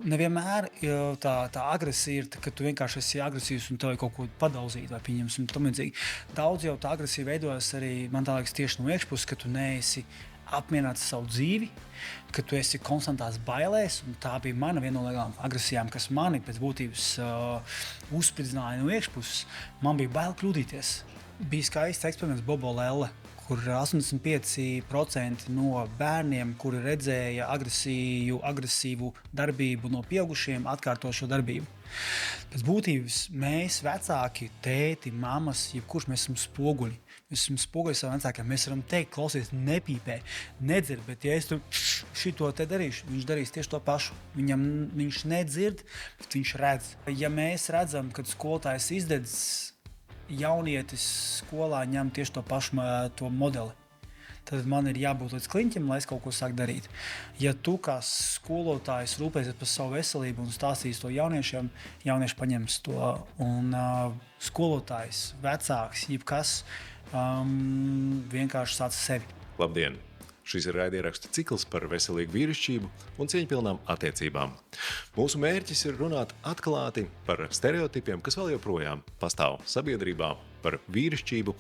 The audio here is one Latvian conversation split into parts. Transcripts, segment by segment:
Nevienmēr tā agresija ir, ka tu vienkārši esi agresīvs un tev ir kaut ko padaudzīt vai pieņemsim tam līdzīgi. Daudz jau tā agresija veidojas arī, man tā liekas, tieši no iekšpuses, ka tu neesi apmierināts ar savu dzīvi, ka tu esi konstantās bailēs, un tā bija mana viena no lielākām agresijām, kas mani pēc būtības uzspridzināja no iekšpuses. Man bija bail kļūdīties. Bija skaists eksperiments Bobo Lelle, kur 85% no bērniem, kuri redzēja agresīvu darbību no pieaugušiem, atkārto šo darbību. Pēc būtības mēs, vecāki, tēti, mammas, jebkurš mēs esam spoguļi. Mēs esam spoguļi saviem vecākiem. Mēs varam teikt, klausies, nepīpē, nedzird, bet ja es tu šito te darīšu, viņš darīs tieši to pašu. Viņš nedzird, bet viņš redz. Ja mēs redzam, kad skolotājs izdedz, jaunietis skolā ņem tieši to pašu modeli, tad man ir jābūt līdz kliņķim, lai es kaut ko sāku darīt. Ja tu kā skolotājs rūpēsies par savu veselību un stāstīs to jauniešiem, jaunieši paņems to. Un skolotājs, vecāks, jebkas vienkārši sāc sevi. Labdien! Šis ir raidierakstu cikls par veselīgu vīrišķību un cieņpilnām attiecībām. Mūsu mērķis ir runāt atklāti par stereotipiem, kas vēl joprojām pastāv sabiedrībā par vīrišķību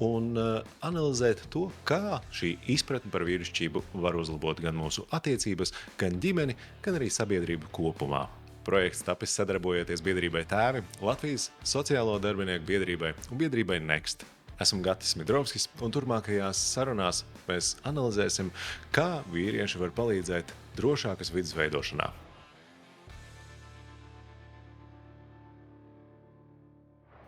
un analizēt to, kā šī izpratne par vīrišķību var uzlabot gan mūsu attiecības, gan ģimeni, gan arī sabiedrību kopumā. Projekts tapis sadarbojoties biedrībai Tēvi, Latvijas sociālo darbinieku biedrībai un biedrībai Next. Esmu Gatis Midrovskis, un turpmākajās sarunās mēs analizēsim, kā vīrieši var palīdzēt drošākas vidas veidošanā.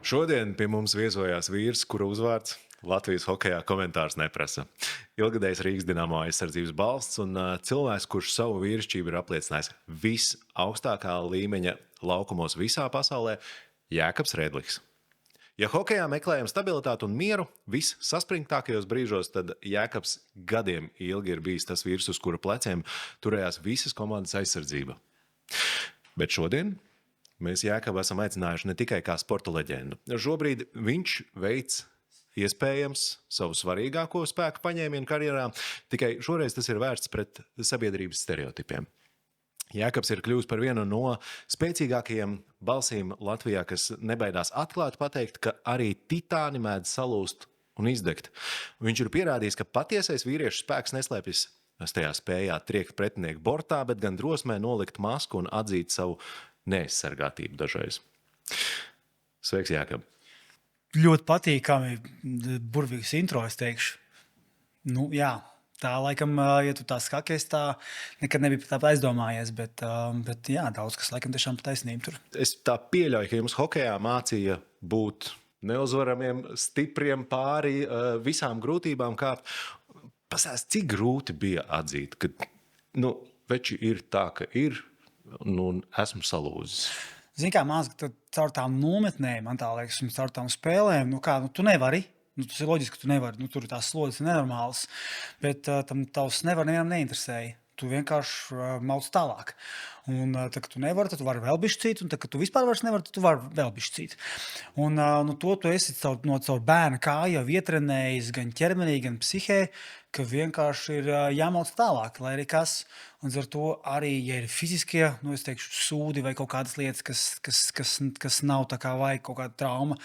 Šodien pie mums viesojās vīrs, kura uzvārds Latvijas hokejā komentārs neprasa. Ilgadējs Rīgas Dinamo aizsardzības balsts un cilvēks, kurš savu vīrišķību ir apliecinājis visaugstākā līmeņa laukumos visā pasaulē, Jēkabs Redliks. Ja hokejā meklējam stabilitāti un mieru vissaspringtākajos brīžos, tad Jēkabs gadiem ilgi ir bijis tas vīrs, uz kura pleciem turējās visas komandas aizsardzība. Bet šodien mēs Jēkabu esam aicinājuši ne tikai kā sporta leģendu. Šobrīd viņš veic iespējams savu svarīgāko spēku paņēmienu karjerā, tikai šoreiz tas ir vērsts pret sabiedrības stereotipiem. Jēkabs ir kļuvis par vienu no spēcīgākajiem balsīm Latvijā, kas nebaidās atklāti pateikt, ka arī titāni mēdz salūst un izdegt. Viņš ir pierādījis, ka patiesais vīriešu spēks neslēpjas tajā spējā triekt pretinieku bortā, bet gan drosmē nolikt masku un atzīt savu neaizsargātību dažreiz. Sveiks, Jēkab! Ļoti patīkami, burvīgs intro, es teikšu. Jā. Tā laikam, ja tu tā skaties, tā nekad nebija tā aizdomājies, bet jā, daudz kas laikam tiešām taisnība tur. Es tā pieļauju, ka jums hokejā mācīja būt neuzvaramiem, stipriem pāri visām grūtībām kāpt. Pastāst, cik grūti bija atzīt, ka veči ir tā, ka ir, un esmu salūzis. Zini kā, māc, caur tām nometnēm, man tā liekas, un caur tām spēlēm, tu nevari. Tas ir loģiski, ka tu nevari, tur tās slodzes ir nenormālas, bet tam tavs nevienam neinteresēja. Tu vienkārši mauc tālāk. Un tad, kad tu nevari, tad tu vari vēl bišķīt, un tad, kad tu vispār vairs nevari, tad tu vari vēl bišķīt. Un to tu esi caur bērna kāju jau ietrenējis gan ķermenī, gan psihē, ka vienkārši ir jāmauc tālāk, lai arī kas. Un ar to arī, ja ir fiziskie, es teikšu, sūdi vai kaut kādas lietas, kas nav tā kā vajag, kaut kāda trauma,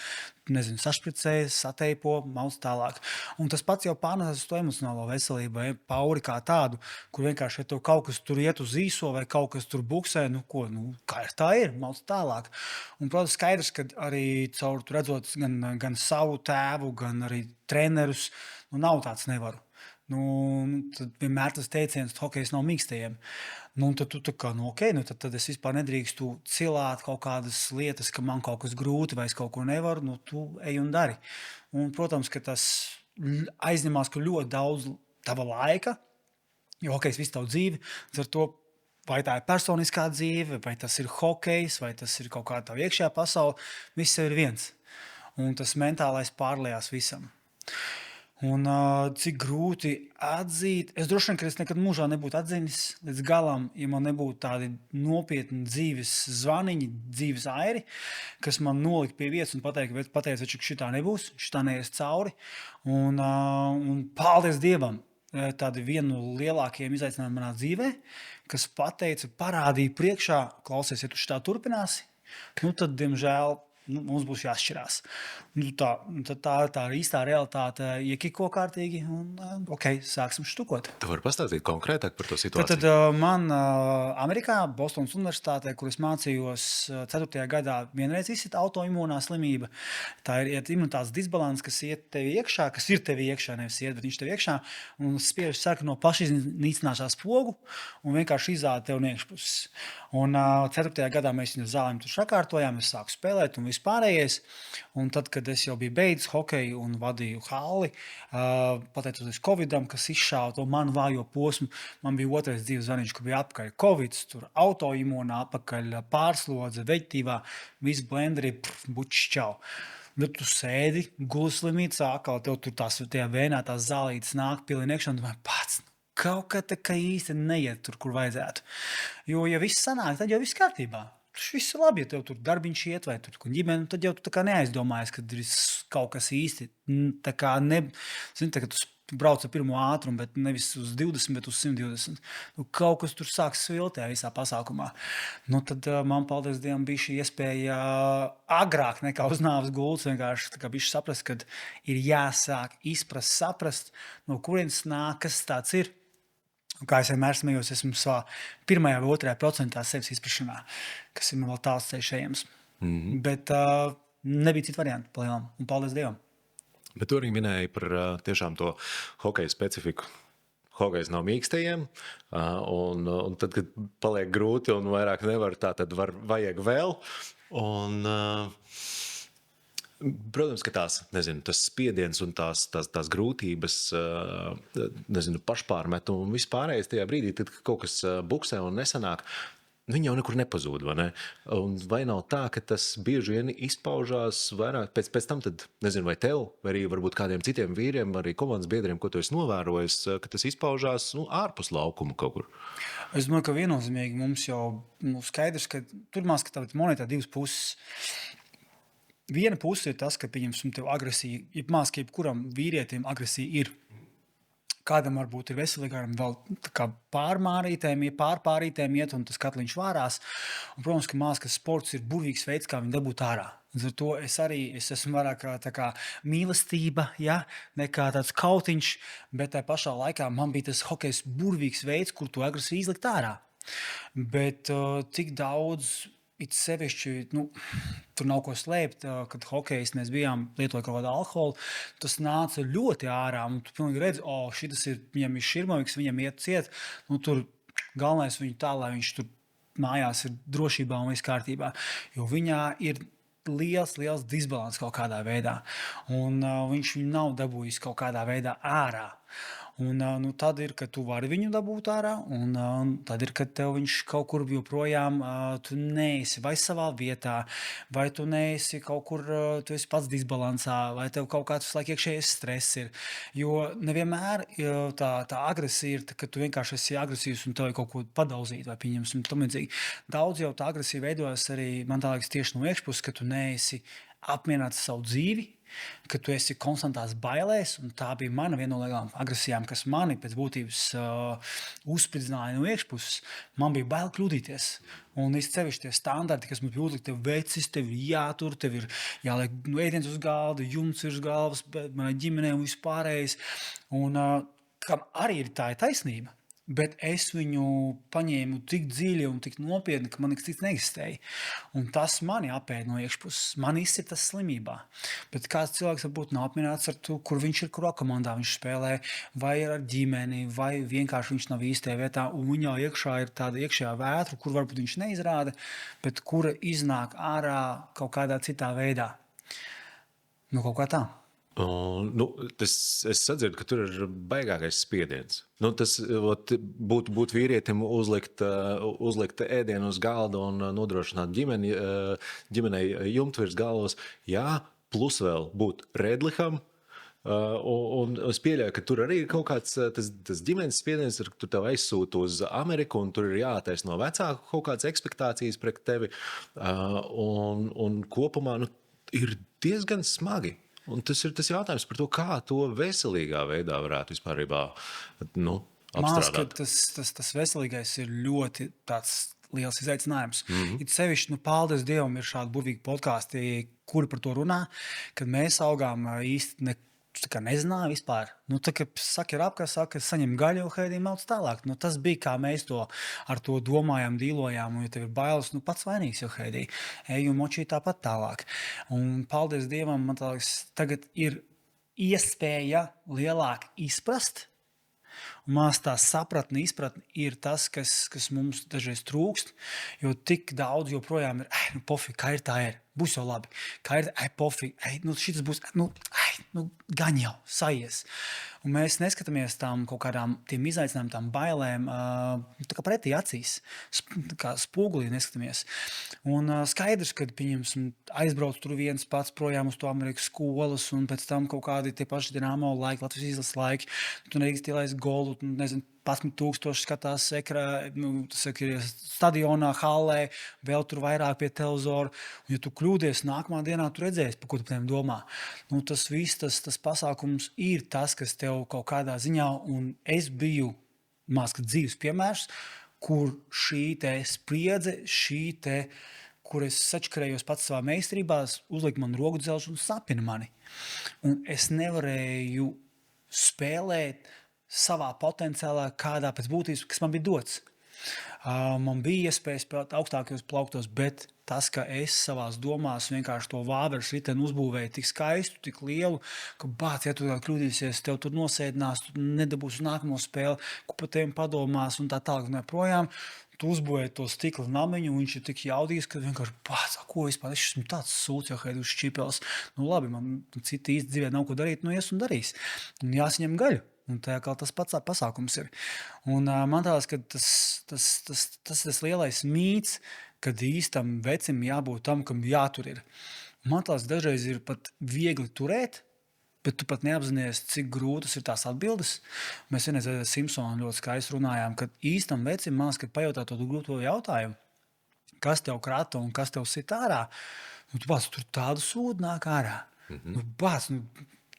sašpricējas, sateipo, mauc tālāk. Un tas pats jau pārnesas uz to emocionālo veselību, pauri kā tādu, kur vienkārši, ja tev kaut kas tur iet uz īso vai kaut kas tur buksē, kā ir tā ir, mauc tālāk. Un, protams, skaidrs, ka arī caur redzot gan savu tēvu, gan arī trenerus, nav tāds nevaru. Tad vienmēr tas teiciens, ka hokejs nav mīkstajiem. Tad tu tā kā, tad es vispār nedrīkstu cilāt kaut kādas lietas, ka man kaut kas grūti vai es kaut ko nevaru, tu ej un dari. Un, protams, ka tas aizņemās ļoti daudz tava laika, jo hokejs visu tavu dzīvi, ar to, vai tā ir personiskā dzīve, vai tas ir hokejs, vai tas ir kaut kāda tava iekšējā pasaule, viss jau ir viens. Un tas mentālais pārlējās visam. Un cik grūti atzīt, es droši vien, ka es nekad mūžā nebūtu atzinis līdz galam, ja man nebūtu tādi nopietni dzīves zvaniņi, dzīves airi, kas man nolika pie vietas un pateica, ka šitā nebūs, šitā neies cauri. Un paldies Dievam, tādi vienu no lielākajiem izaicinājumiem manā dzīvē, kas parādīja priekšā, klausies, ja tu šitā turpināsi, nu tad, diemžēl, mums būs jāšķirās. Tā ir īstā realitāte, iekiko kārtīgi, un sāksim štukot. Tu vari pastāstīt konkrētāk par to situāciju? Tad man Amerikā, Bostonas universitātē, kur es mācījos 4. gadā, vienreiz izsita autoimūnā slimība. Tā ir imunitātes disbalans, kas iet tev iekšā, kas ir tev iekšā, nevis iet, bet viņš tev iekšā, un spiež sarkano pašiznīcināšanās pogu, un vienkārši izzāda tev no iekšpuses. Un 4. gadā mēs viņu zālēm tur sakārtojām, es sāku spēlēt un vispārējais. Un tad, kad es jau biju beidzis hokeju un vadīju halli, pateicoties Covidam, kas izšāva to manu vājo posmu, man bija otrais dzīves zvaniņš, kur bija apakaļ Covids, tur autoimūnā, apakaļ pārslodze, veģetīvā, viss blenderi, bučs čau. Bet tu sēdi, guli slimīcā, atkal tev tur tās tajā vēnā tās zālītes nāk pilni iekšā, un domāju, pats, kaut kā tā kā īsti neiet tur, kur vajadzētu. Jo, ja viss sanāk, tad jau viss kārtībā. Tas viss ir labi, ja tev tur darbiņš iet vai tur ģimene, tad jau tu tā kā neaizdomājies, ka ir kaut kas īsti tā kā zini, tā, ka tu brauc ar pirmo ātrumu, bet nevis uz 20, bet uz 120. Nu, kaut kas tur sāks sviltē visā pasākumā. Nu, tad man, paldies Dievam, bija šī iespēja agrāk nekā uz nāves gultas vienkārši tā kā bišķi saprast, kad ir jāsāk izprast, saprast, no kurienes nāk, kas tāds ir. Un kā es vienmēr smējos, esmu savā 1. vai 2. procentā sevis izprašanā, kas ir man vēl tāls ceļš ejams. Bet nebija citu variantu palielam, un paldies Dievam. Bet tu arī minēji par tiešām to hokeja specifiku. Hokejs nav mīkstajiem, un tad, kad paliek grūti un vairāk nevar, tā tad vajag vēl. Un, protams, ka tas spiediens un tās grūtības, pašpārmetu un vispārējais tajā brīdī, tad kaut kas buksē un nesanāk, viņi jau nekur nepazūd, vai ne? Un vai nav tā, ka tas bieži vien izpaužās vairāk pēc tam, tad, nezinu, vai tev, vai arī varbūt kādiem citiem vīriem, arī komandas biedriem, ko tu esi novērojis, ka tas izpaužās ārpus laukuma kaut kur? Es domāju, ka viennozīmīgi mums jau skaidrs, ka tur tā monētā divas puses. Viena puse ir tas, ka, pieņemsim, tev agresija, jebkuram vīrietim agresija ir. Kādam varbūt ir veselīgākam vēl pārpārītēm iet, un tas katliņš vārās. Un, protams, ka mākslas sports ir burvīgs veids, kā viņu dabūt ārā. Ar to es esmu vairāk tā kā mīlestība, ja, nekā tāds kautiņš, bet tā pašā laikā man bija tas hokejs burvīgs veids, kur to agresiju izlikt ārā. Bet cik daudz... It sevišķi, tur nav ko slēpt, kad hokejs mēs bijām lietoja kaut kādu alkoholu, tas nāca ļoti ārā, un tu pilnīgi redzi, šitas ir, viņam ir širmoviks, viņam iet ciet, tur galvenais viņu tā, lai viņš tur mājās ir drošībā un viss kārtībā, jo viņā ir liels disbalans kaut kādā veidā, un viņš viņu nav dabūjis kaut kādā veidā ārā. Un tad ir, ka tu vari viņu dabūt ārā, un tad ir, ka tev viņš kaut kur joprojām tu neesi vai savā vietā, vai tu neesi kaut kur, tu esi pats disbalansā, vai tev kaut kāds laik iekšējais stress ir. Jo nevienmēr tā agresija ir, ka tu vienkārši esi agresīvs un tev ir kaut ko padauzīt, vai pieņemsim tam līdzīgi. Daudz jau tā agresija veidojas arī, man tā liekas, tieši no iekšpuses, ka tu neesi apmierināts savu dzīvi, ka tu esi konstantās bailēs, un tā bija mana viena no lielām agresijām, kas mani pēc būtības uzspridzināja no iekšpuses. Man bija bail kļūdīties. Un sevišķi tie standarti, kas mums bija uzlikt, tev vecis, tev ir jātur, tev ir jāliek ēdiens uz galda, jumts virs galvas, manai ģimenei un vispārējais. Un kam arī ir tā taisnība. Bet es viņu paņēmu tik dziļi un tik nopietni, ka man nekas cits neexistēja. Un tas mani apēd no iekšpuses. Man izsita tas slimībā. Bet kāds cilvēks varbūt nav apmierināts ar to, kur viņš ir, kurā komandā viņš spēlē, vai ar ģimeni, vai vienkārši viņš nav īstajā vietā, un viņā iekšā ir tāda iekšējā vētra, kur varbūt viņš neizrāda, bet kura iznāk ārā kaut kādā citā veidā. Kaut kā tā. Es sadzirdu, ka tur ir baigākais spiediens. Tas būt vīrietim uzlikt ēdienu uz galda un nodrošināt ģimenei jumtu virs galvas. Jā, plus vēl būt redliham. Un es pieļauju, ka tur arī ir kaut kāds tas ģimenes spiediens, tur tev aizsūta uz Ameriku, un tur ir jāattaisno vecāku kaut kādas ekspektācijas pret tevi. Un kopumā ir diezgan smagi. Un tas ir tas jautājums par to, kā to veselīgā veidā varētu vispārībā Māc, ka apstrādāt. tas veselīgais ir ļoti tāds liels izaicinājums. It sevišķi, paldies Dievam, ir šādi burvīgi podkāsti, kuri par to runā, kad mēs augām īsti nezināju vispār. Tā kā saka, ir apkārt, saka, saņem gaļu, Heidī melc tālāk. Tas bija, kā mēs ar to domājām, dīlojām, un ja tev ir bailes, pats vainīgs, jo Heidī ej un močī tāpat tālāk. Un paldies Dievam, man liekas, tagad ir iespēja lielāk izprast. Un mās tā sapratne, izpratne ir tas, kas mums dažreiz trūkst, jo tik daudz joprojām ir, pofīgi, kā ir tā ir, būs jau labi, kā ir, pofīgi, šitas būs, gan jau, saies. Un mēs neskatāmies tām kaut kādām tiem izaicinājumiem, tām bailēm, tā kā pretī acīs, kā spogulī neskatāmies. Un skaidrs, kad pieņemsim, aizbrauc tur viens pats projām uz to Amerikas skolas, un pēc tam kaut kādi tie paši Dinamo laiki, Latvijas izlases laiki, tu nedrīkst ielaist golu, nezinu, 11,000 skatās stadionā, hallē, vēl tur vairāk pie televizora. Un, ja tu kļūdies, nākamā dienā tu redzēsi, par ko tu tiem domā. Tas viss, tas pasākums ir tas, kas tev kaut kādā ziņā, un es biju mazliet dzīves piemērs, kur šī te spriedze, kur es sačakarējos pats savā meistarībā, uzlika man roku dzelžu un sapina mani. Un es nevarēju spēlēt savā potenciālā, kādā pēc būtības, kas man bija dots. Man bija iespēja spēlēt augstākajos plauktos, bet tas, ka es savās domās vienkārši to vāveres riteni uzbūvēju tik skaistu, tik lielu, ka ja tu kļūdīsies, tev tur nosēdinās, tu nedabūsi nākamo spēli, ko par tevim padomās un tā tālāk un projām. Tu uzbūvēji to stikla namiņu, un viņš ir tik jaudīgs, ka vienkārši ko vispār, es esmu tāds sūds, jau Heidu šķipels. Labi, man citi īsti dzīvē nav ko darīt, ies un darīs. Un jāsaņem gaļu. Un tā kā tas pats pasākums ir. Un man tādas, ka tas lielais mīts, kad īstam vecim jābūt tam, kam jātur ir. Man tādas dažreiz ir pat viegli turēt, bet tu pat neapzinies, cik grūtas ir tās atbildes. Mēs vienreiz ar Simpsonu ļoti skaisti runājām, ka īstam vecim māc, kad pajautā to grūto jautājumu, kas tev krata un kas tev sit ārā, tu pats tur tādu sūdu nāk ārā.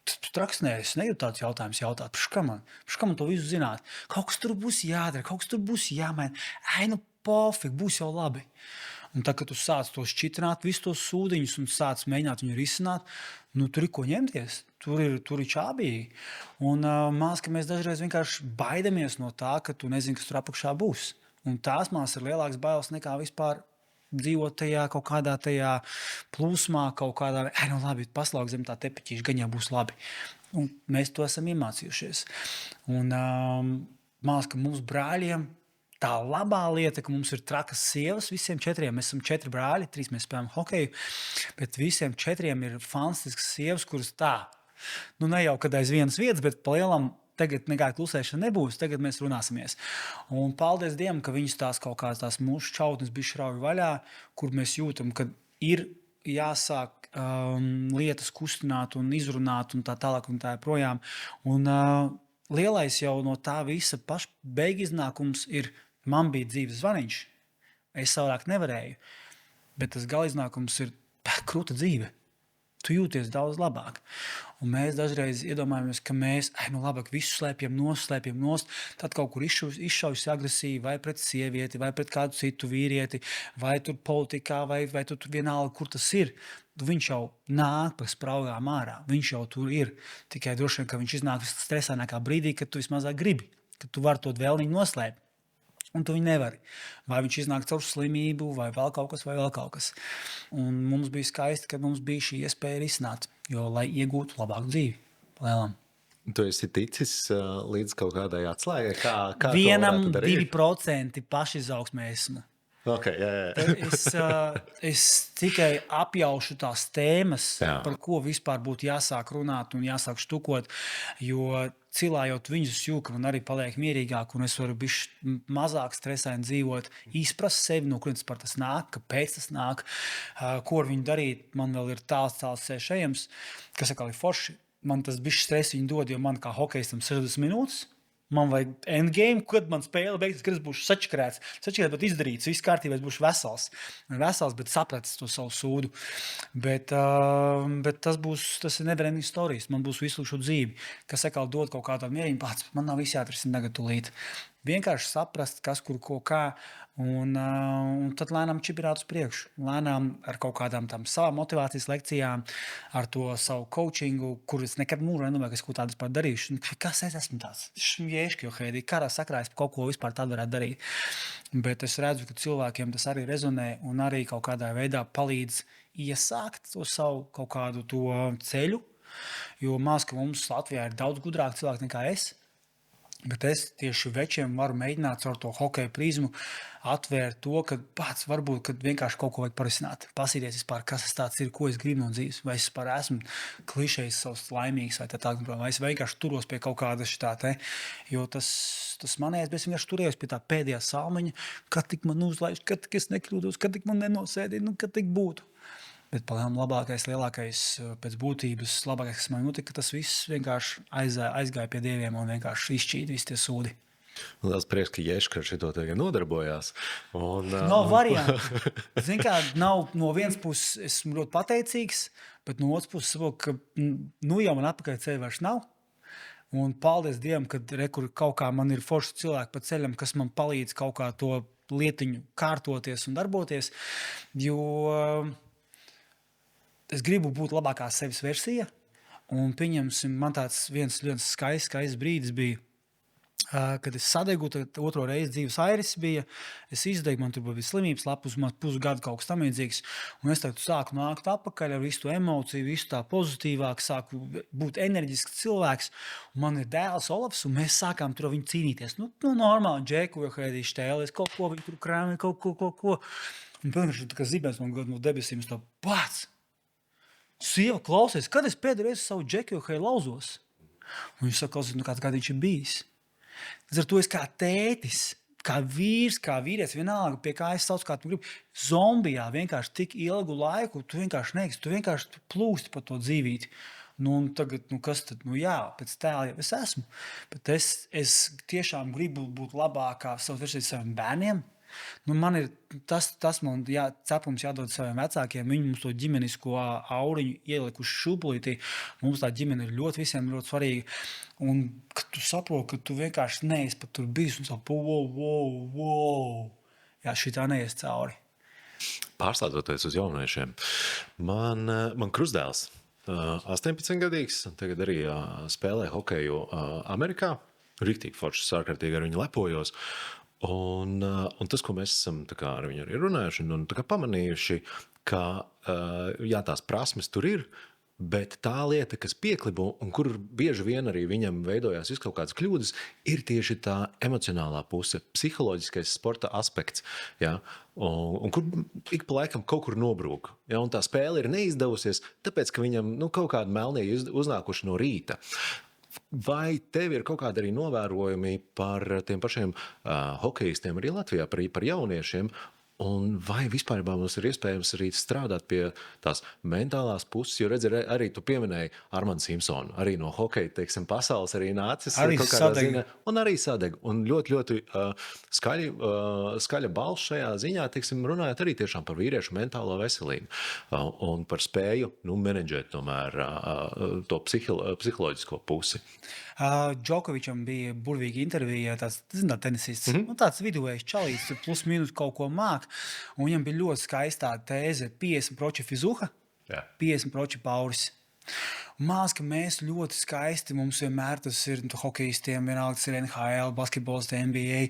Tu traksnē, es negribu tādus jautājumus jautāt. Kā man to visu zināt? Kaut kas tur būs jādara, kaut kas tur būs jāmaina. Pofīgi, būs jau labi. Un tā, kad tu sāc to šķitrināt, visus tos sūdiņus un sāc mēģināt viņu risināt, tur ir ko ņemties. Tur ir čābīgi. Un mās, ka mēs dažreiz vienkārši baidamies no tā, ka tu nezini, kas tur apakšā būs. Un tās mās ir lielāks bailes nekā vispār dzīvot tajā kaut kādā tajā plūsmā, kaut kādā, labi, paslauk zem tā tepiķīša, gan jau būs labi. Un mēs to esam iemācījušies. Un mās, ka mums brāļiem tā labā lieta, ka mums ir trakas sievas, visiem 4, mēs esam 4 brāļi, 3 mēs spēlējam hokeju, bet visiem 4 ir fantastiskas sievas, kuras tā, ne jau kad aiz vienas vietas, bet pa lielam tagad nekāda klusēšana nebūs, tagad mēs runāsimies. Un paldies Dievam, ka viņas tās kaut kādas tās mūsu čautnes bija šrauju vaļā, kur mēs jūtam, ka ir jāsāk lietas kustināt un izrunāt un tā tālāk un tā projām. Un lielais jau no tā visa paša beigiznākums ir, man bija dzīves zvaniņš, es savādāk nevarēju, bet tas galiznākums ir krūta dzīve. Tu jūties daudz labāk. Un mēs dažreiz iedomājamies, ka mēs labāk visu slēpjam nost, tad kaut kur izšaujas agresīvi vai pret sievieti, vai pret kādu citu vīrieti, vai tur politikā, vai tur vienalga, kur tas ir. Viņš jau nāk pa spraugām ārā. Viņš jau tur ir. Tikai droši vien, ka viņš iznāk stresānākā brīdī, kad tu vismazāk gribi, kad tu vari to vēlniņu noslēpt. Un tu viņu nevari. Vai viņš iznāk caur slimību, vai vēl kaut kas. Un mums bija skaisti, ka mums bija šī iespēja risināt, jo, lai iegūtu labāku dzīvi. Lielam. Tu esi ticis līdz kaut kādai atslēgai? Kā 1-2% pašizaugsmē esmu. Okay, jā. Es tikai apjaušu tās tēmas, par ko vispār būtu jāsāk runāt un jāsāk štukot, jo cilājot viņus jūka, man arī paliek mierīgāk, un es varu bišķi mazāk stresaini dzīvot, izprast sevi, no kurienes par tas nāk, kāpēc tas nāk, ko ar viņu darīt. Man vēl ir tāls ceļš ejams, kas atkal ir forši. Man tas bišķi stress viņu dod, jo man kā hokejistam 60 minūtes, Man vajag endgame, kad man spēle beigsies, kad es būšu sačakrēts, bet izdarīts, viss kārtībā, es būšu vesels, bet sapratis to savu sūdu. Bet tas ir neverending stories. Man būs visu šo dzīvi, kas atkal dod kaut kādu mierību pats. Man nav viss jāatrisina tagad tūlīt. Vienkārši saprast, kas kur ko kā, un tad lēnām čipirāt uz priekšu. Lēnām ar kaut kādām tam savām motivācijas lekcijām, ar to savu coachingu, kur es nekad mūžā nedomāju, ka es kaut tādu vispār darīšu. Kas es esmu tāds? Jēški, jo heidī, kādā sakrā es kaut ko vispār tādu varētu darīt. Bet es redzu, ka cilvēkiem tas arī rezonē un arī kaut kādā veidā palīdz iesākt to savu kaut kādu to ceļu, jo maz, ka mums Latvijā ir daudz gudrāk cilvēki nekā es. Bet es tieši večiem varu mēģināt ar to hokeja prizmu atvērt to, ka pats varbūt kad vienkārši kaut ko vajag parisināt. Pasīties vispār, kas tas tāds ir, ko es gribu no dzīves. Vai es vispār esmu klišejs, savs laimīgs, vai es vienkārši turos pie kaut kāda šitā te. Jo tas manējais, bet es vienkārši turējos pie tā pēdējā salmiņa, kad tik man uzlaiž, kad tik es nekļūdos, kad tik man nenosēdīja, kad tik būtu. Bet palēm lielākais, pēc būtības, labākais, kas man notika, tas viss vienkārši aizgāja pie dieviem un vienkārši izšķīda visi tie sūdi. Liels prieks, ka Ješka ar šito tagad nodarbojās. Nav variantu. Zin kā, no vienas puses esmu ļoti pateicīgs, bet no otras puses saprotu, ka jau man atpakaļ ceļa vairs nav. Un paldies Dievam, ka kur kaut kā man ir forši cilvēki pa ceļam, kas man palīdz kaut kā to lietiņu kārtoties un darboties, jo es gribu būt labākā sevis versija, un pieņemsim, man tāds viens skaists brīdis bija, kad es sadegu, tad otro reizi dzīves airis bija, es izdegu, man tur bija slimības lapus, man pusgadu kaut kas tam līdzīgs, un es tagad sāku nākt atpakaļ ar visu to emociju, visu tā pozitīvāk, sāku būt enerģisks cilvēks, un man ir dēls Olafs, un mēs sākām tur viņu cīnīties. Normāli, džeku, jo haidīšu tēlies, kaut ko viņi tur krāmi, kaut ko. Un pilnīgi, tā kā zibens man no debesīm, es to pats. Sieva klausies, kad es pēdējo reizi savu džeku lauzos? Un viņš saka, klausies, kāds viņš ir bijis. Līdz ar to es kā tētis, kā vīrs, kā vīrietis, vienalga, pie kā es saucu, kā tu gribi, zombijā vienkārši tik ilgu laiku, tu vienkārši plūsti pa to dzīvīti. Un tagad, kas tad? Jā, pēc tēla jau es esmu. Bet es tiešām gribu būt labākā savas versijas saviem bērniem. Man ir tas man cepums jādod saviem vecākiem. Viņi mums to ģimenisko auriņu ielikuši šūpulītī. Mums tā ģimene ir visiem ļoti svarīga. Un, kad tu saproti, ka tu vienkārši neesi pat tur bijis un saproti, wow. Jā, šitā neies cauri. Pārstādoties uz jauniešiem, man krustdēls 18-gadīgs, tagad arī spēlē hokeju Amerikā. Riktīgi foršs, ārkārtīgi ar viņu lepojos. Un tas, ko mēs esam ar viņu arī runājuši un pamanījuši, ka tās prasmes tur ir, bet tā lieta, kas pieklibo un kur bieži vien arī viņam veidojās kaut kādas kļūdas, ir tieši tā emocionālā puse, psiholoģiskais sporta aspekts. Ja? Un kur ik pa laikam kaut kur nobrūk. Ja? Un tā spēle ir neizdevusies, tāpēc, ka viņam kaut kādi melnie uznākuši no rīta. Vai tev ir kaut kādi arī novērojumi par tiem pašiem hokejistiem arī Latvijā, par jauniešiem? Un vai vispār mums ir iespējams arī strādāt pie tās mentālās puses? Jo redzi, arī tu pieminēji Armandu Simpsonu, arī no hokeja, pasaules arī nācis. Arī sadeg. Un arī sadeg. Un ļoti skaļa balss šajā ziņā, runājot arī tiešām par vīriešu mentālo veselību un par spēju menedžēt tomēr to psiholoģisko pusi. Džokovičam bija burvīga intervija, tāds tenisists, tāds viduvējs čalīts, plus mīnus kaut ko māk, un viņam bija ļoti skaistā tēze 50% fizuha, 50% pauris. Mās, ka mēs ļoti skaisti, mums vienmēr tas ir hokejistiem, vienalga tas ir NHL, basketbols, NBA,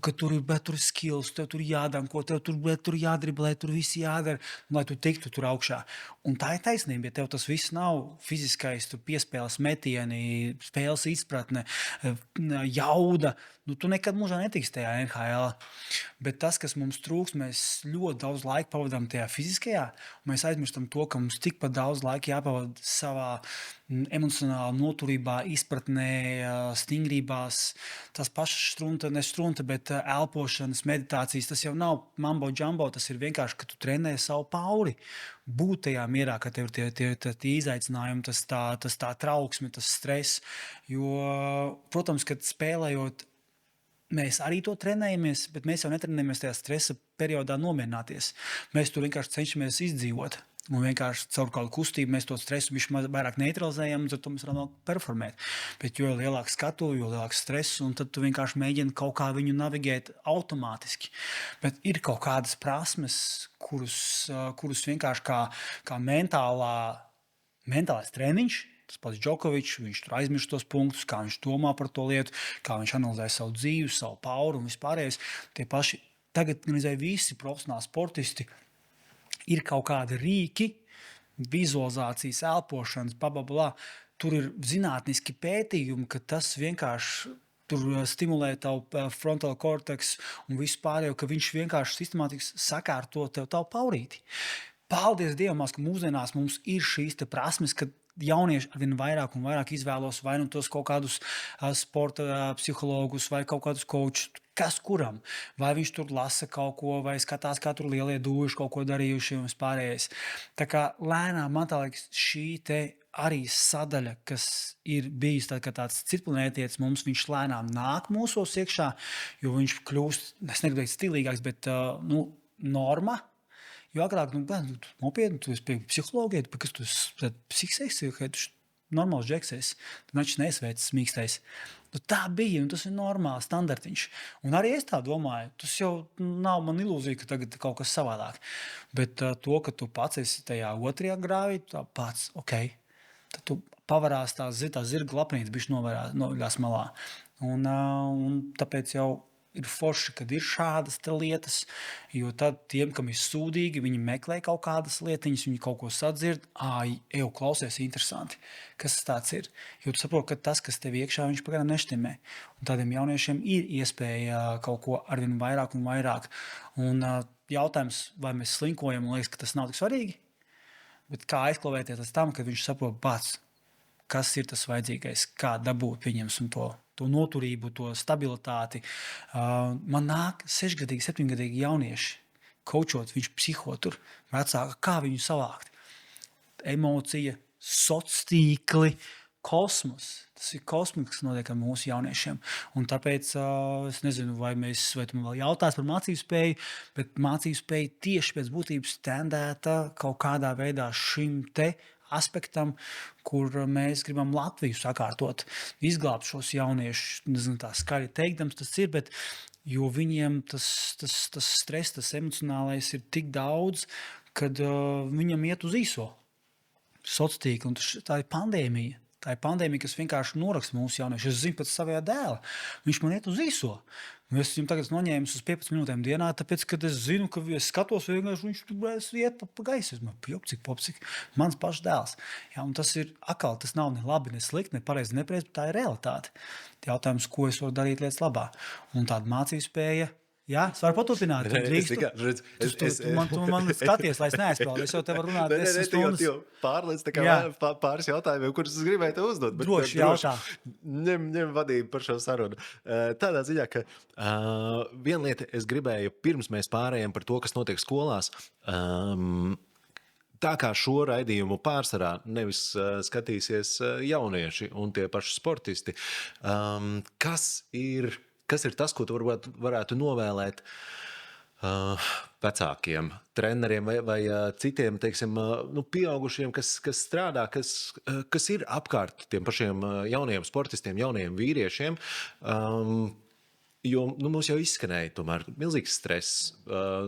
ka tur ir skills, tev tur jādanko, tev tur jādriblē, tur viss jādara, lai tu tiktu tur augšā. Un tā ir taisnība, ja tev tas viss nav fiziskais, tu piespēles metieni, spēles izpratne, jauda, tu nekad mūžā netiksi tajā NHL. Bet tas, kas mums trūks, mēs ļoti daudz laika pavadām tajā fiziskajā, un mēs aizmirstam to, ka mums tikpat daudz laika jāpavada savā emocionāli noturībā, izpratnē, stingrībās. Tas pašs strunta, bet elpošanas, meditācijas, tas jau nav mambo jumbo, tas ir vienkārši, ka tu trenē savu pauri. Būt tajā mierā, ka tev ir tie izaicinājumi, tas tā trauksme, tas stress. Jo, protams, kad spēlējot, mēs arī to trenējamies, bet mēs jau netrenējamies tajā stresa periodā nomierināties. Mēs tur vienkārši cenšamies izdzīvot. Un vienkārši caur kādu kustību mēs to stresu vairāk neutralizējam, un tad mēs varam performēt. Bet jo lielāks skatu, jo lielāks stress, un tad tu vienkārši mēģini kaut kā viņu navigēt automātiski. Bet ir kaut kādas prasmes, kurus vienkārši kā mentālais treniņš. Tas pats Džokovičs, viņš tur aizmirst tos punktus, kā viņš domā par to lietu, kā viņš analizē savu dzīvi, savu pauru un vispārējais. Tie paši tagad visi profesionāli sportisti ir kaut kādi rīki, vizualizācijas, elpošanas, blablabla. Tur ir zinātniski pētījumi, ka tas vienkārši tur stimulē tavu frontal cortex un visu pārējo, ka viņš vienkārši sistemātiski sakārto tavu paurīti. Paldies Dievam, ka mūsdienās mums ir šīs prasmes, ka jaunieši arvien vairāk un vairāk izvēlos vai nu tos kaut kādus sporta psihologus vai kaut kādus kočus, kas kuram. Vai viņš tur lasa kaut ko, vai skatās, kā tur lielie dūši kaut ko darījuši un vispārējais. Tā kā lēnām, man tā liekas, šī te arī sadaļa, kas ir bijis tāds citplanētietis mums, viņš lēnām nāk mūsos iekšā, jo viņš kļūst, es negribu teikt stilīgāks, bet norma. Jo agrāk, nopietni, tu esi pie psihologa, kas tu esi psihisks, ka tu esi normāls džeksies, tad viņš neesvēcis mīkstais. Tā bija, un tas ir normāls standartiņš. Un arī es tā domāju, tas jau nav man ilūzija, ka tagad ir kaut kas savādāk. Bet to, ka tu pats esi tajā otrajā grāvī, tā pats, ok, tad tu pavarās tā zirga lapnīca, bišķi novaļās malā. Un tāpēc jau ir forši, kad ir šādas lietas, jo tad tiem, kam ir sūdīgi, viņi meklē kaut kādas lietiņas, viņi kaut ko sadzird, jau klausies interesanti, kas tāds ir. Jo tu saproti, ka tas, kas tev iekšā, viņš pagaidām neštimē. Un tādiem jauniešiem ir iespēja kaut ko arvien vairāk un vairāk. Un jautājums, vai mēs slinkojam, un liekas, ka tas nav tik svarīgi, bet kā aizklavēties līdz tam, kad viņš saprot pats, kas ir tas vajadzīgais, kā dabūt pieņems un to noturību, to stabilitāti. Man nāk 6-gadīgi, 7-gadīgi jaunieši, kočot, viņš psiho tur, vecāka, kā viņu savākt. Emocija, sociāli tīkli, kosmos. Tas ir kosmos, kas notiek ar mūsu jauniešiem. Un tāpēc es nezinu, vai tu man vēl jautās par mācību spēju, bet mācību spēja tieši pēc būtības tendēta kaut kādā veidā šim te aspektam, kur mēs gribam Latviju sakārtot, izglābt šos jauniešus. Nezinu, tā skaļi teikdams tas ir, bet jo viņiem tas stress, tas emocionālais ir tik daudz, kad viņam iet uz īso sociālo tīklu. Tā ir pandēmija. Tā ir pandēmija, kas vienkārši noraksta mūsu jauniešus. Es zinu pēc savā dēla. Viņš man iet uz īso. Es viņam tagad noņēmu uz 15 minūtēm dienā, tāpēc, kad es zinu, ka es skatos, viņš tur iet pa gaisu. Es domāju, popcik, mans pašs dēls. Ja, un tas ir atkal, tas nav ne labi, ne slikti, ne pareizi, ne nepareizi, bet tā ir realitāte. Jautājums, ko es varu darīt lietas labā. Un tāda mācību spēja. Jā, es varu paturpināt. Tu man skaties, lai es neaizpildu. Es jau te varu runāt 10 stundas. Pārliec pāris jautājumiem, kurus es gribēju tev uzdot. Droši jautā. Ņem vadību par šo sarunu. Tādā ziņā, ka viena lieta es gribēju, pirms mēs pārējām par to, kas notiek skolās, tā kā šo raidījumu pārsvarā nevis skatīsies jaunieši un tie paši sportisti, kas ir tas, ko tu varētu novēlēt vecākiem, treneriem vai citiem, teiksim, pieaugušiem, kas strādā, kas ir apkārt tiem pašiem jauniem sportistiem, jauniem vīriešiem, jo mums jau izskanēja tomēr milzīgs stress,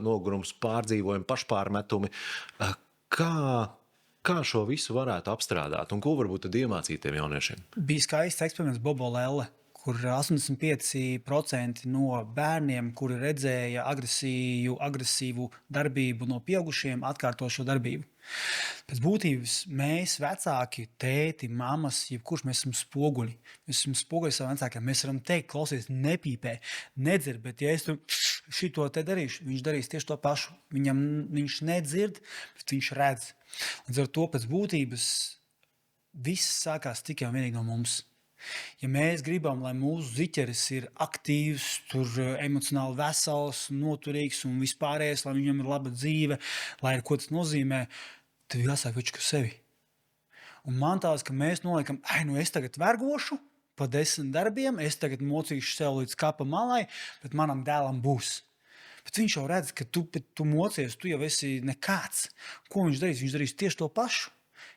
nogurums, pārdzīvojumi, pašpārmetumi. Kā šo visu varētu apstrādāt un ko varbūt tad iemācīt tiem jauniešiem? Bija skaists eksperiments Bobo Lelle, kur 85% no bērniem, kuri redzēja agresīvu darbību no pieaugušiem, atkārto šo darbību. Pēc būtības mēs, vecāki, tēti, mammas, jebkurš mēs esam spoguļi. Mēs esam spoguļi saviem vecākiem. Mēs varam teikt, klausies, nepīpē, nedzer, bet ja es tu šito te darīšu, viņš darīs tieši to pašu. Viņš nedzird, bet viņš redz. Līdz ar to pēc būtības viss sākās tikai un vienīgi no mums. Ja mēs gribam, lai mūsu ziķeris ir aktīvs, emocionāli vesels, noturīgs un vispārējais, lai viņam ir laba dzīve, lai ir ko tas nozīmē, tad jāsāk viņš kā sevi. Un man tās, ka mēs noliekam, es tagad vergošu pa 10 darbiem, es tagad mocīšu sev līdz kapa malai, bet manam dēlam būs. Bet viņš jau redz, ka tu mocies, tu jau esi nekāds. Ko viņš darīs? Viņš darīs tieši to pašu.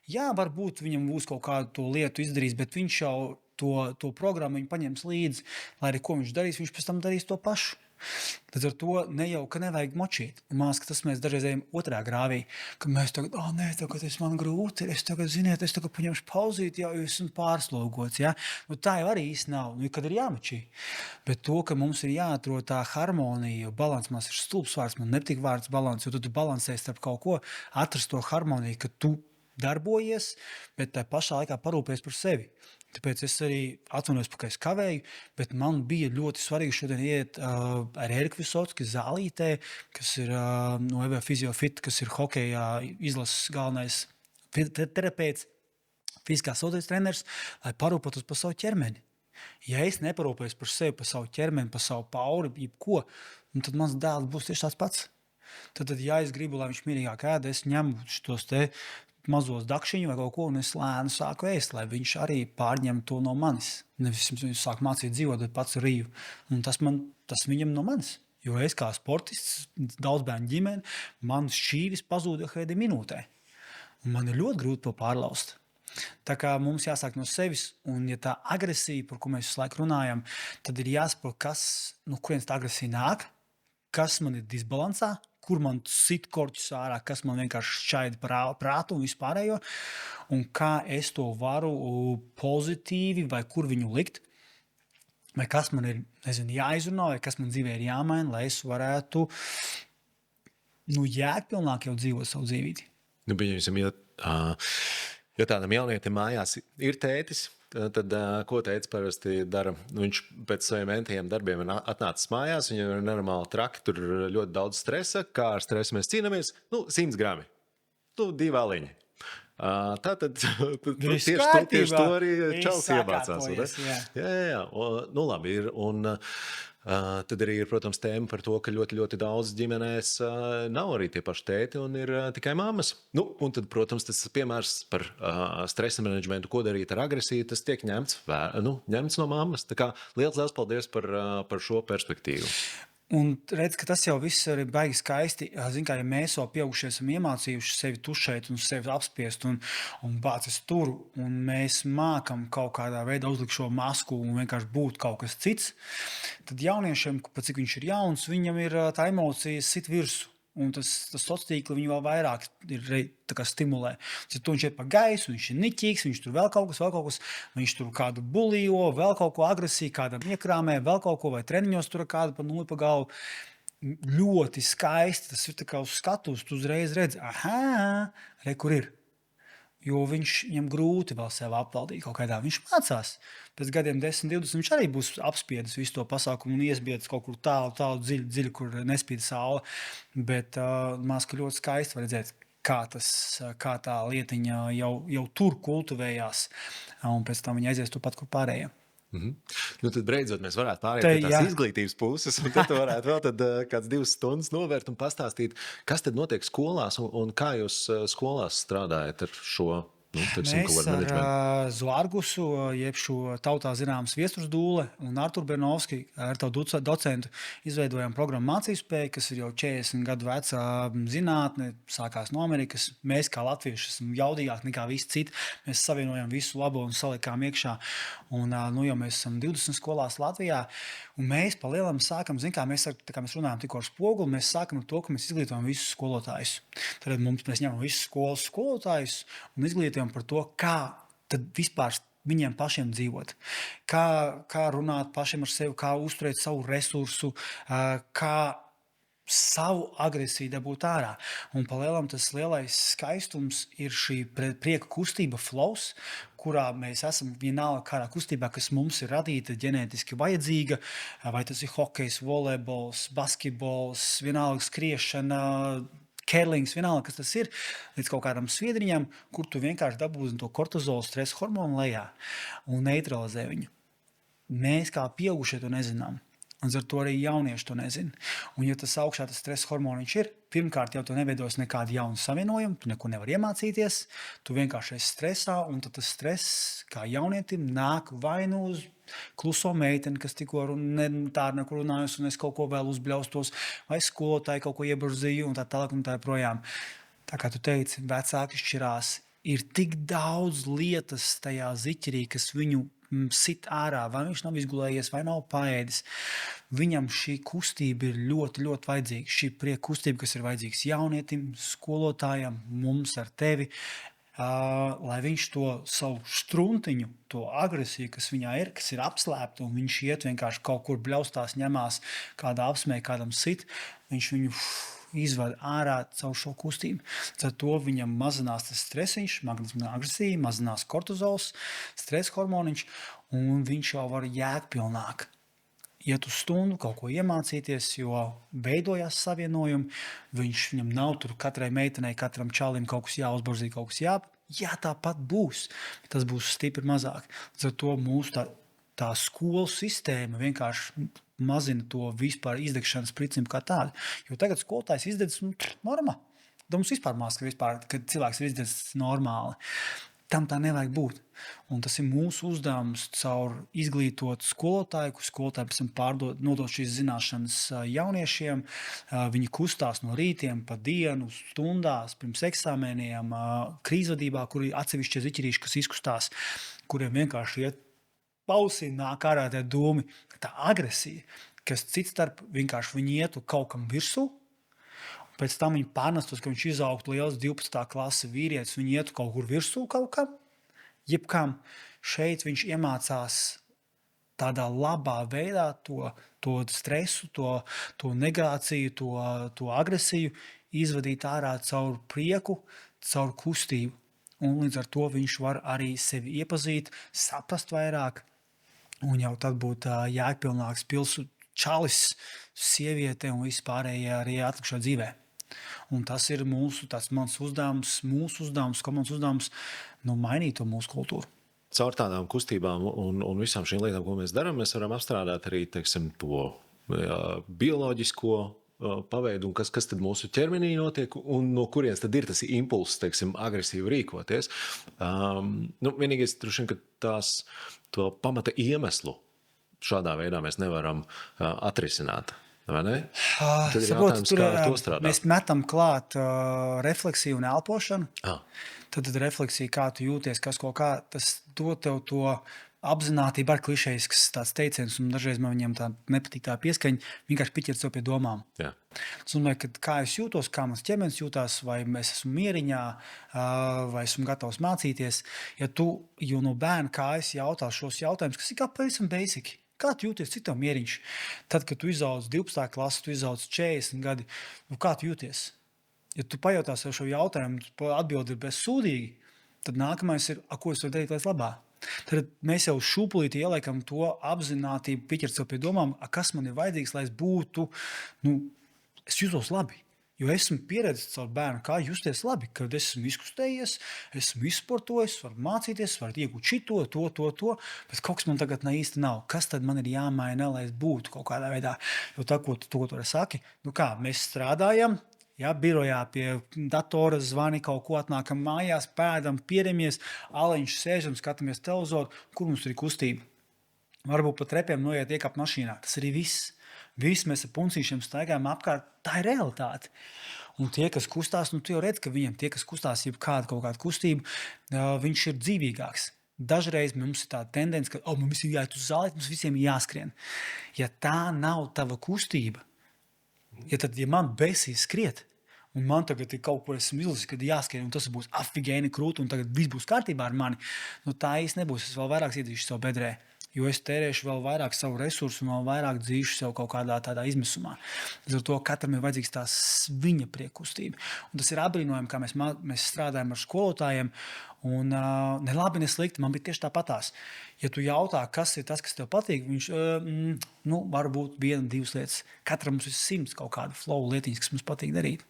Jā, varbūt viņam būs kaut kādu to lietu izdarījis, bet viņš jau to programmu viņu paņems līdzi, lai arī ko viņš darīs, viņš pēc tam darīs to pašu. Tad ar to ka nevajag močīt. Un māc, ka tas mēs dažreiz ejam otrā grāvī, ka mēs tagad, tagad man grūti, es tagad paņemšu pauzīt, jau esmu pārslogots, ja? Nu, tā jau arī īsti nav, kad ir jāmočī. Bet to, ka mums ir jāatrod tā harmonija, jo balans mums ir stulbs vārds, man nepatīk vārds balans, jo tu balansē starp kaut ko, atrast to harmoniju, ka tu darbojies, bet tā pašā laikā parūpēs par sevi. Tāpēc es arī atvainojos, ka es kavēju, bet man bija ļoti svarīgi šodien iet ar Eriku Visocki zālītē, kas ir no EV Fiziofit, kas ir hokeja izlases galvenais terapeits, fiziskās autoritātes treneris, lai parūpētos par savu ķermeni. Ja es neparūpējos par sevi, par savu ķermeni, par savu pauri, jebko, tad mans dēls būs tieši tāds pats. Tad, ja es gribu, lai viņš mierīgāk ēd, es ņemu šos te mazos dakšiņu vai kaut ko, un es lēnu sāku ēst, lai viņš arī pārņem to no manis. Nevis viņš sāk mācīt dzīvot, bet pats rīju. Un tas viņam no manis. Jo es kā sportists, daudz bērnu ģimeni, man šķīvis pazūda kādā minūtē. Un man ir ļoti grūti to pārlaust. Tā kā mums jāsāk no sevis, un ja tā agresija, par ko mēs visu laiku runājam, tad ir jāsaprot, no kurienes tā agresija nāk, kas man ir disbalansā, kur man sit korķis ārā, kas man vienkārši šķaida prātu un vispārējo, un kā es to varu pozitīvi vai kur viņu likt, vai kas man ir, jāizrunā, vai kas man dzīvē ir jāmaina, lai es varētu jēgpilnāk jau dzīvot savu dzīvīti. Ja tādam jaunietim mājās ir tētis, tad ko tētis parasti dara? Viņš pēc saviem mentiem darbiem ir atnācis mājās, viņam ir nenormāli traki, tur ir ļoti daudz stresa. Kā ar stresu mēs cīnāmies? 100 grami, 2 aliņi. Tātad tieši to arī čals iemācās. Jā. Labi ir. Un tad arī ir, protams, tēma par to, ka ļoti, ļoti daudz ģimenēs nav arī tie paši tēti un ir tikai mammas. Un tad, protams, tas piemērs par stresa menedžmentu, ko darīt ar agresiju, tas tiek ņemts no mammas. Tā kā liels paldies par šo perspektīvu. Un redz, ka tas jau viss ir baigi skaisti. Zin kā, ja mēs vēl pieaugušie esam iemācījuši sevi tušēt un sevi apspiest un bācis tur, un mēs mākam kaut kādā veidā uzlikt šo masku un vienkārši būt kaut kas cits, tad jauniešiem, pat cik viņš ir jauns, viņam ir tā emocija sit virsu. Un tas sociālais tīkls viņu vēl vairāk stimulē. Ja tu viņš ir pa gaisu, viņš ir niķīgs, viņš tur vēl kaut kas, viņš tur kādu bulijo, vēl kaut ko agresiju, kādam iekrāmē, vēl kaut ko, vai treniņos tur kādu pa nuli pa galvu. Ļoti skaisti, tas ir tā kā uz skatuves, tu uzreiz redzi, kur ir. Jo viņam grūti vēl sev apvaldīt kaut kādā. Viņš mācās. Pēc gadiem 10, 20 viņš arī būs apspiedis visu to pasākumu un iesbiedis kaut kur tālu, dziļi, kur nespīd saule. Bet mās, ka ļoti skaisti var redzēt, kā tā lietiņa jau tur kultivējās. Un pēc tam viņa aizies to pat, kur pārējie. Tad beidzot mēs varētu pāriet pie tās izglītības puses, un tad varētu vēl kāds 2 stundas novērt un pastāstīt, kas tad notiek skolās un kā jūs skolās strādājat ar šo Mēs ar Zārgusu, jeb šo tautā zināmas Viestures Dūle un Arturu Bernovski, ar tavu docentu, izveidojām programmu Mācībspēja, kas ir jau 40 gadu veca zinātne, sākās no Amerikas. Mēs kā latvieši esam jaudīgāki nekā visi citi. Mēs savienojam visu labo un salikām iekšā. Un jau mēs esam 20 skolās Latvijā. Un mēs pa lielam sākam, kā mēs runājam tikko ar Spoguli, mēs sākam ar to, ka mēs izglītojam visus skolotājus. Tad mēs ņemam visus skolas skolotājus un izglītojam par to, kā tad vispār viņiem pašiem dzīvot. Kā runāt pašiem ar sevi, kā uzturēt savu resursu, kā savu agresiju dabūt ārā. Un pa lielam tas lielais skaistums ir šī prieka kustība flows, kurā mēs esam vienalga kādā kustībā, kas mums ir radīta ģenētiski vajadzīga, vai tas ir hokejs, volejbols, basketbols, vienalga skriešana, Kerlings, vienalga, kas tas ir, līdz kaut kādam sviedriņam, kur tu vienkārši dabūsi to kortizolu stresa hormonu lejā un neutralizē viņu. Mēs kā pieaugušie to nezinām. Un ar to arī jaunieši to nezina. Un, ja tas augšā tas stresa hormoniņš ir, pirmkārt jau tu neveidos nekādu jaunu savienojumu, tu neko nevari iemācīties, tu vienkārši esi stresā, un tad tas stress, kā jaunietim, nāk vai nu uz kluso meiteni, kas tikko tā ar neko runājusi, un es kaut ko vēl uzbļaustos, vai skolotāji kaut ko ieburzīju, un tā tālāk un tā projām. Tā kā tu teici, vecāki šķirās, ir tik daudz lietas tajā ziķerī, kas viņu sit ārā, vai viņš nav izgulējies, vai nav paēdis. Viņam šī kustība ir ļoti, ļoti vajadzīga. Šī prieka kustība, kas ir vajadzīgs jaunietim, skolotājam, mums ar tevi, lai viņš to savu štruntiņu, to agresiju, kas viņā ir, kas ir apslēpta, un viņš iet vienkārši kaut kur bļaustās, ņemās, kādā apsmē, kādam sit, viņš viņu izvada ārā caur šo kustību. Ar to viņam mazinās tas stresiņš, magnetisma agresija, mazinās kortizols, stresa hormoniņš, un viņš jau var jēgpilnāk iet uz stundu, kaut ko iemācīties, jo veidojās savienojumi, viņam nav tur katrai meitenei, katram čalim kaut kas jāuzbarzī, kaut kas jā, tāpat būs, bet tas būs stipri mazāk. Ar to mūsu tā skolu sistēma vienkārši mazina to vispār izdegšanas principu kā tādu. Jo tagad skolotājs izdedz normā. Tā mums vispār māca, kad cilvēks ir izdedzis normāli. Tam tā nevajag būt. Un tas ir mūsu uzdevums caur izglītotu skolotāju, kur skolotāji pēc tam nodot šīs zināšanas jauniešiem. Viņi kustās no rītiem pa dienu, stundās, pirms eksāmeniem, krīzvadībā, kur ir atsevišķi ziķerīši, kas izkustās, kuriem vienkārši iet pausī, nāk ārā tā dūmi, tā agresija, kas cits starp vienkārši viņi ietu kaut kam virsū, pēc tam viņi pārnestos, ka viņš izaugtu liels 12. klase vīrietis, viņi ietu kaut kur virsū kaut kam, jebkam. Šeit viņš iemācās tādā labā veidā to stresu, to negāciju, to agresiju izvadīt ārā caur prieku, caur kustību. Un līdz ar to viņš var arī sevi iepazīt, saprast vairāk, un jau tad būt jēgpilnāks pilsu čalis, sieviete un vispārējie arī atlikušā dzīvē. Un tas ir mans uzdevums, komandas uzdevums, mainīt to mūsu kultūru. Caur tādām kustībām un visām šīm lietām, ko mēs darām, mēs varam apstrādāt arī, teiksim, to bioloģisko paveidu, un kas tad mūsu ķermenī notiek, un no kurienes tad ir tas impulss, teiksim, agresīvi rīkoties. Vienīgais, droši vien, ka to pamata iemeslu šādā veidā mēs nevaram atrisināt. Vai ne? Tad ir jautājums, kā ar to strādāt. Mēs metam klāt refleksiju un elpošanu. Tad refleksija, kā tu jūties, kas kaut kā, tas dod tev to apzinātību ar klišejisks tāds teiciens, un dažreiz man viņam tā nepatīk tā pieskaņa, vienkārši piķert sev pie domām. Jā. Tas nozīmē, ka kā es jūtos, kā mans ķermenis jūtās, vai es esmu mieriņā, vai esmu gatavs mācīties. Ja tu jau no bērna kājas jautā šos jautājumus, kas ir kā pavisam basic. Kā tu jūties, cik tev mieriņš? Tad, kad tu izaudz 12. klasi, tu izaudz 40 gadi, kā tu jūties? Ja tu pajautās ar šo jautājumu, atbildi ir bezsūdīgi, tad nākamais ir, ko es varu darīt lietas labā? Tad mēs jau šūpulīti ieliekam to apzinātību, piķert sev pie domām, kas man ir vajadzīgs, lai es būtu, es jūtos labi. Jo esmu pieredzis caur bērnu, kā justies labi, kad esmu izkustējies, esmu izsportojis, varu mācīties, varu iegūt šito, to, bet kaut kas man tagad īsti nav. Kas tad man ir jāmaina, lai es būtu kaut kādā veidā? Jo tā, ko tu saki, mēs strādājam, birojā pie datora zvani, kaut ko atnākam mājās, pēdam, pieramies, aleņš sēžam, skatāmies televizoru, kur mums ir kustība. Varbūt pat trepiem noiet iekāpt mašīnā. Tas arī viss. Visi mēs ar puncīšiem staigājam apkārt. Tā ir realitāte. Un tie, kas kustās, tu jau redz, ka viņiem tie, kas kustās, kaut kādu kustību, viņš ir dzīvīgāks. Dažreiz mums ir tā tendence, ka mums ir jāiet uz zāli, mums visiem ir jāskrien. Ja tā nav tava kustība, ja man besīs skriet, un man tagad ir kaut kur esmu izlasis, kad jāskrien, un tas būs afigēni krūti, un tagad viss būs kārtībā ar mani, tā īsti nebūs. Es vēl vairāk iedīšu savu bedrē. jo es tērēšu vēl vairāk savu resursu un vēl vairāk dzīšu sev kaut kādā tādā izmisumā. Līdz ar to katram ir vajadzīgs tās viņa priekustība. Un tas ir apbrīnojami, kā mēs strādājam ar skolotājiem. Un, ne labi, ne slikti. Man bija tieši tāpatās. Ja tu jautā, kas ir tas, kas tev patīk, viņš varbūt 1, 2 lietas. Katram mums ir 100 kaut kāda flow lietiņas, kas mums patīk darīt.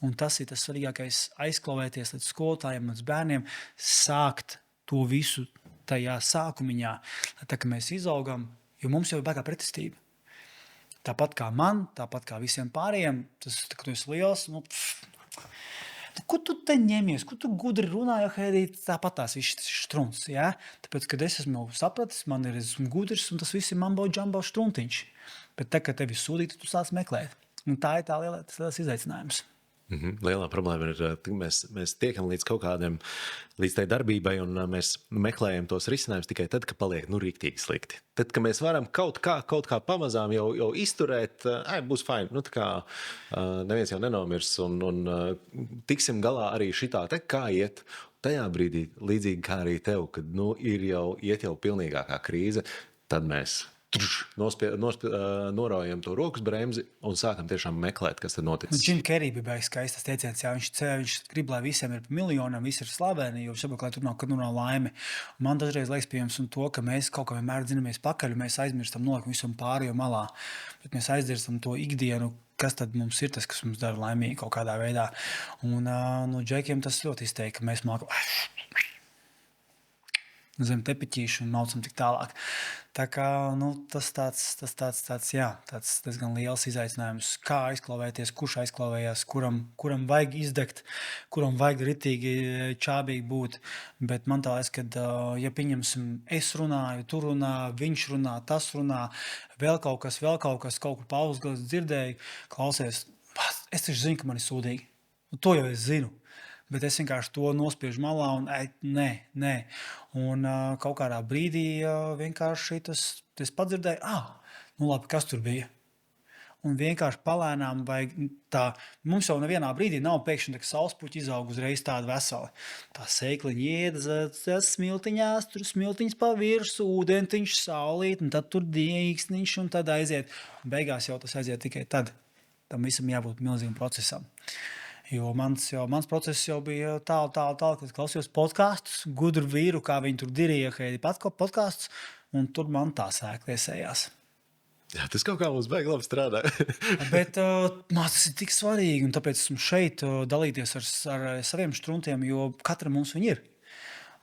Un tas ir tas svarīgākais - aizklavēties līdz skolotājiem, līdz bērniem, sākt to visu tajā sākumiņā, lai tā, ka mēs izaugam, jo mums jau ir baigā pretestība. Tāpat kā man, tāpat kā visiem pārējiem, tas, ka tu esi liels, ko tu te ņemies, ko tu gudri runāji, tāpat tās viss strunts, ja? Tāpēc, kad es esmu sapratis, man ir esmu gudrs, un tas viss ir mambo džambo struntiņš. Bet tā, kad tevi sūdīt, tu sāc meklēt. Un tā ir tas lielais izaicinājums. Lielā problēma ir, ka mēs tiekam līdz kaut kādiem, līdz tai darbībai, un mēs meklējam tos risinājumus tikai tad, kad paliek rīktīgi slikti. Tad, kad mēs varam kaut kā pamazām jau izturēt, būs fajn. Tā kā neviens jau nenomirs, un tiksim galā arī šitā te, kā iet. Tajā brīdī, līdzīgi kā arī tev, kad iet jau pilnīgākā krīze, tad mēs noraujam to rokas bremzi un sākam tiešām meklēt, kas tad noticis. Jim Carrey bija baigs skaists teiciens, jā, viņš grib, lai visiem ir miljonam, visi ir slaveni, jo viņš saprot, lai tur nav laime. Un man dažreiz liekas, piemēram, to, ka mēs kaut kā vienmēr dzinamies pakaļ, mēs aizmirstam nolikt visam pārējo malā, bet mēs aizmirstam to ikdienu, kas tad mums ir tas, kas mums dara laimīgi kaut kādā veidā. Un no Džekiem tas ļoti izteikti, ka mēs mākam zem tepiķīšu un maucam tik tālāk. Tā kā tas tāds diezgan liels izaicinājums, kā aizklavēties, kurš aizklavējās, kuram vajag izdegt, kuram vajag ritīgi čābīgi būt. Bet man tā liekas, ka, ja pieņemsim, es runāju, tu runā, viņš runā, tas runā, vēl kaut kas, kaut kur pauzgals dzirdēju, klausies, es taču zinu, ka man ir sūdīgi. To jau es zinu. Bet es vienkārši to nospiežu malā un nē. Un kaut kādā brīdī vienkārši tas padzirdēju, labi, kas tur bija. Un vienkārši palēnām vajag tā, mums jau nevienā brīdī nav pēkšņi, ka saulespuķi izaug uzreiz tāda vesela. Tā seikliņa iedza smiltiņās, tur smiltiņas pa virsu, ūdentiņš, saulīt, un tad tur dīksniņš, un tad aiziet. Beigās jau tas aiziet tikai tad. Tam visam jābūt milzīgam procesam. Jo mans process jau bija tālu, kad klausījos podkastus, gudru vīru, kā viņi tur dirīja, podkastus, un tur man tā sēkla iesējās. Jā, tas kaut kā mums baigi labi strādā. Bet man tas ir tik svarīgi, un tāpēc esmu šeit dalīties ar saviem struntiem, jo katram mums viņi ir.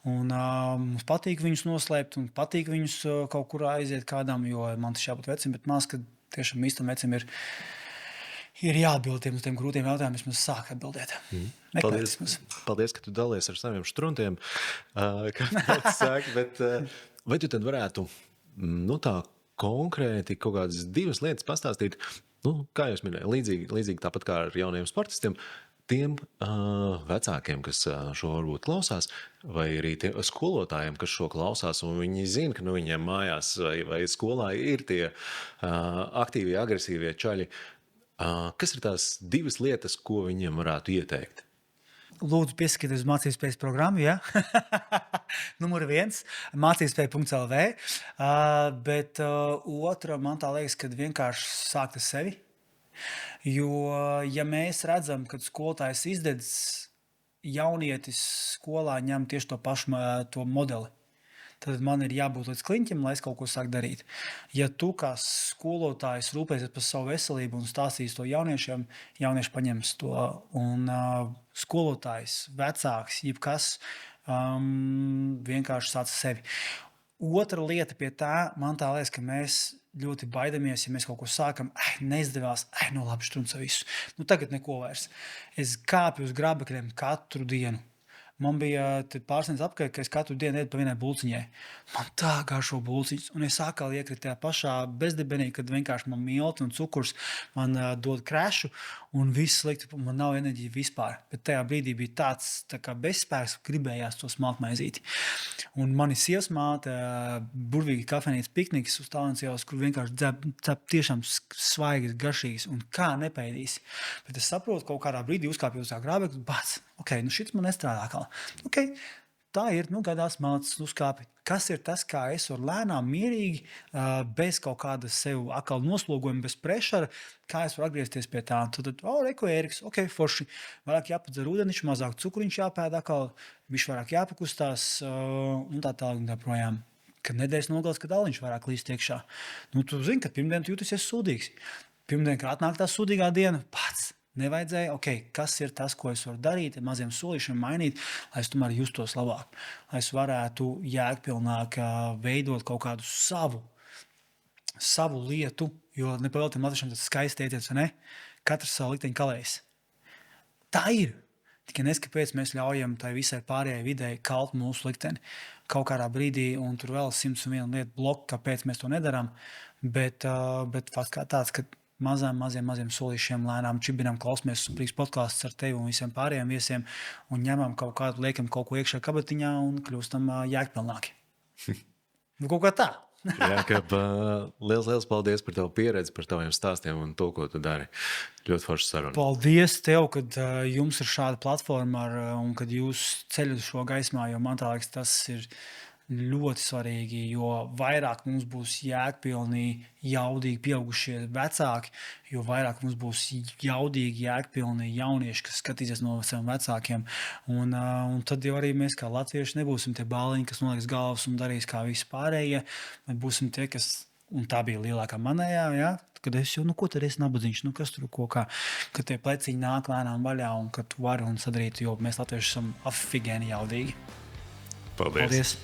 Un mums patīk viņus noslēpt, un patīk viņus kaut kur aiziet kādam, jo man tas jābūt vecim, bet mās, ka tiešām īstam vecim ir jāatbild uz tiem grūtiem jautājumiem, vismaz sāk atbildēt. Paldies, ka tu dalies ar saviem struntiem. Bet vai tu tad varētu tā konkrēti kaut kādas 2 lietas pastāstīt, kā jūs minēju, līdzīgi tāpat kā ar jauniem sportistiem, tiem vecākiem, kas šo varbūt klausās, vai arī tiem skolotājiem, kas šo klausās, un viņi zina, ka viņiem mājās vai skolā ir tie aktīvie, agresīvie čaļi. Kas ir tās 2 lietas, ko viņiem varētu ieteikt? Lūdzu, pieskatieties uz mācībspējas programmu, ja? Numur 1, mācībspēja.lv. Bet otra, man tā liekas, kad vienkārši sākt ar sevi. Jo, ja mēs redzam, kad skolotājs izdedz, jaunietis skolā ņem tieši to pašu to modeli, tad man ir jābūt līdz kliņķim, lai es kaut ko sāku darīt. Ja tu kā skolotājs rūpēsies par savu veselību un stāstīs to jauniešiem, jaunieši paņems to. Un skolotājs, vecāks, jebkas vienkārši sāc sevi. Otra lieta pie tā, man tā liekas, ka mēs ļoti baidamies, ja mēs kaut ko sākam, neizdevās, labi, štrunca visu. Tagad neko vairs. Es kāpju uz grābekļiem katru dienu. Man bija pārsniedz apkārt, ka es katru dienu ēdu pa vienai bulciņai. Man tā garšo bulciņas, un es atkal iekrītu tajā pašā bezdibenī, kad vienkārši man milti un cukurs man dod krešu, un viss slikti, man nav enerģija vispār. Bet tajā brīdī bija tāds tā kā bezspēks, gribējās to smalkmaizīti. Un mani sievas māte, burvīgi kafejnīcas pikniks uz Tālensielas, kur vienkārši dzep tiešām svaigas, garšīgas, un kā nepaidīs. Bet es saprotu, kaut kādā brīdī uzkāpju uz tā grābekļa, šits man nestrādā kā. tā ir, gadās mācas, uzkāpi. Kas ir tas, kā es varu lēnām, mierīgi, bez kaut kāda sev atkal noslogojuma, bez prešara, kā es varu atgriezties pie tā. Tad, reko Ēriks, forši, vairāk jāpadzer ūdeniņš, mazāk cukuriņš jāpēd atkal, viņš vairāk jāpakustās, un tā tālāk un tā projām. Kad nedēļas nogals, kad aliņš vairāk līst iekšā. Tu zini, ka pirmdien tu jūties sūdīgs. Pirmdien, kad atnāk tā sūdīgā diena, pats nevajadzēja, kas ir tas, ko es varu darīt, maziem solīšiem mainīt, lai es tomēr justos labāk, lai es varētu jēgpilnāk veidot kaut kādu savu lietu, jo nepavēltiem latviešiem tas skaisti teiciens, vai ne? Katrs savu likteņu kalējs. Tā ir. Tikai neskapēc mēs ļaujam tai visai pārējai videi kalt mūsu likteni. Kaut kādā brīdī, un tur vēl 101 lietu bloku, kāpēc mēs to nedaram, bet fakts kā tāds, ka maziem solīšiem lēnām čibinām klausamies brīvs podkāsts ar tevi un visiem pārējiem viesiem un ņemam kaut kādu, liekam kaut ko iekšā kabatiņā un kļūstam jēgpilnāki. Kaut kā tā. Jākab, liels paldies par tavu pieredzi, par taviem stāstiem un to, ko tu dari. Ļoti forša saruna. Paldies tev, kad jums ir šāda platforma un kad jūs ceļat šo gaismā, jo man tā liekas, tas ir ļoti svarīgi, jo vairāk mums būs jēgpilni, jaudīgi pieaugušie vecāki, jo vairāk mums būs jaudīgi, jēgpilni jaunieši, kas skatīsies no saviem vecākiem. Un tad jau arī mēs kā latvieši nebūsim tie bāliņi, kas noliks galvas un darīs kā visi pārējie, bet būsim tie, kas, un tā bija lielākā manējā, ja? Kad es jau, ko tad esi nabadzīgs, kas tur ko kā, kad tie pleciņi nāk lēnām vaļā un kad tu vari un sadarīt, jo mēs latvieši esam afigēni jaudīgi. Paldies!